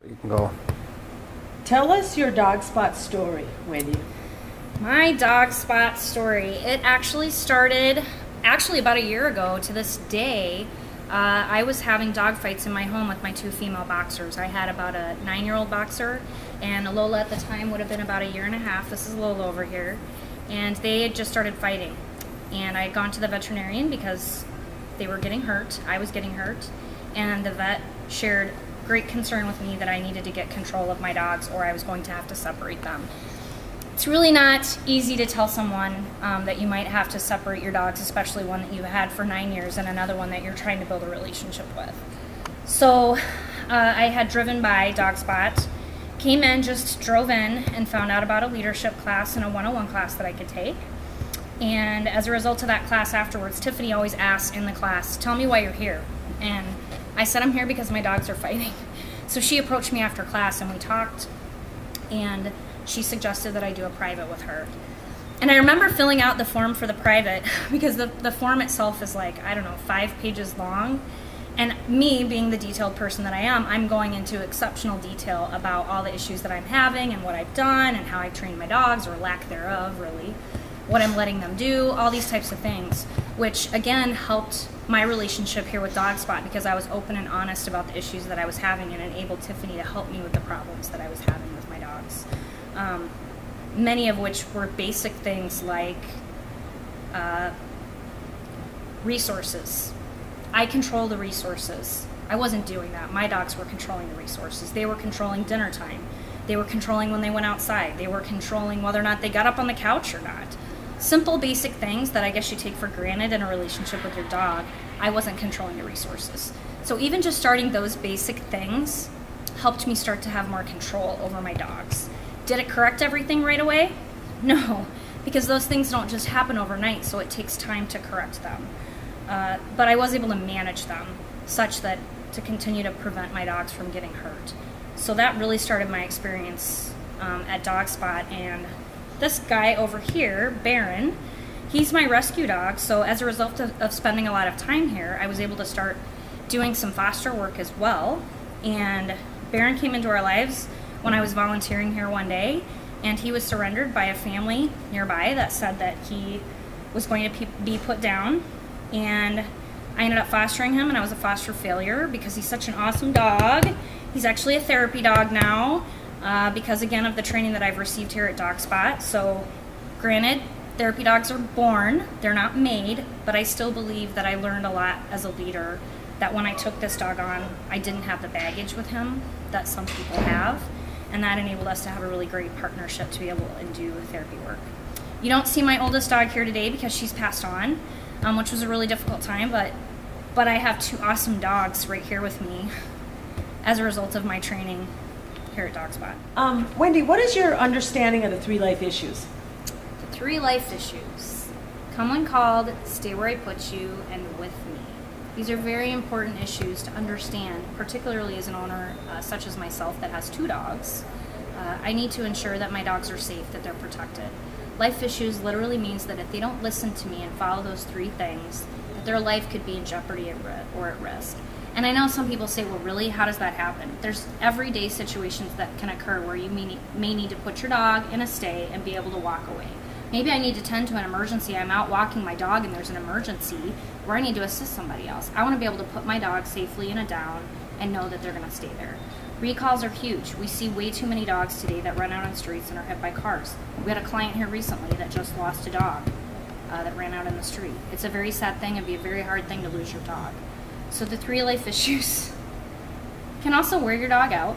You can go. Tell us your dog spot story, Wendy. My dog spot story. It actually started about a year ago to this day. I was having dog fights in my home with my two female boxers. I had about a 9-year-old boxer, and Lola at the time would have been about a year and a half. This is Lola over here. And they had just started fighting. And I had gone to the veterinarian because they were getting hurt. I was getting hurt. And the vet shared great concern with me that I needed to get control of my dogs or I was going to have to separate them. It's really not easy to tell someone that you might have to separate your dogs, especially one that you've had for 9 years and another one that you're trying to build a relationship with. So I had driven by Dog Spot, came in, just drove in and found out about a leadership class and a 101 class that I could take. And as a result of that class afterwards, Tiffany always asks in the class, tell me why you're here. And I said, I'm here because my dogs are fighting. So she approached me after class and we talked, and she suggested that I do a private with her. And I remember filling out the form for the private because the form itself is like, I don't know, 5 pages long. And me, being the detailed person that I am, I'm going into exceptional detail about all the issues that I'm having and what I've done and how I've trained my dogs, or lack thereof, really. What I'm letting them do, all these types of things, which again helped my relationship here with Dog Spot because I was open and honest about the issues that I was having and enabled Tiffany to help me with the problems that I was having with my dogs. Many of which were basic things like resources. I control the resources. I wasn't doing that. My dogs were controlling the resources. They were controlling dinner time. They were controlling when they went outside. They were controlling whether or not they got up on the couch or not. Simple, basic things that I guess you take for granted in a relationship with your dog. I wasn't controlling the resources. So even just starting those basic things helped me start to have more control over my dogs. Did it correct everything right away? No, because those things don't just happen overnight, so it takes time to correct them. But I was able to manage them such that to continue to prevent my dogs from getting hurt. So that really started my experience at Dog Spot. And this guy over here, Baron, he's my rescue dog. So as a result of spending a lot of time here, I was able to start doing some foster work as well. And Baron came into our lives when I was volunteering here one day, and he was surrendered by a family nearby that said that he was going to be put down. And I ended up fostering him, and I was a foster failure because he's such an awesome dog. He's actually a therapy dog now because, again, of the training that I've received here at Dog Spot. So, granted, therapy dogs are born, they're not made, but I still believe that I learned a lot as a leader, that when I took this dog on, I didn't have the baggage with him that some people have, and that enabled us to have a really great partnership to be able to do therapy work. You don't see my oldest dog here today because she's passed on, which was a really difficult time, but I have 2 awesome dogs right here with me as a result of my training here at Dog Spot. Wendy, what is your understanding of the 3 life issues? The 3 life issues. Come when called, stay where I put you, and with me. These are very important issues to understand, particularly as an owner such as myself that has 2 dogs. I need to ensure that my dogs are safe, that they're protected. Life issues literally means that if they don't listen to me and follow those 3 things, that their life could be in jeopardy or at risk. And I know some people say, well, really, how does that happen? There's everyday situations that can occur where you may need to put your dog in a stay and be able to walk away. Maybe I need to tend to an emergency. I'm out walking my dog and there's an emergency where I need to assist somebody else. I want to be able to put my dog safely in a down and know that they're going to stay there. Recalls are huge. We see way too many dogs today that run out on streets and are hit by cars. We had a client here recently that just lost a dog that ran out in the street. It's a very sad thing. It'd be a very hard thing to lose your dog. So the 3 life issues can also wear your dog out.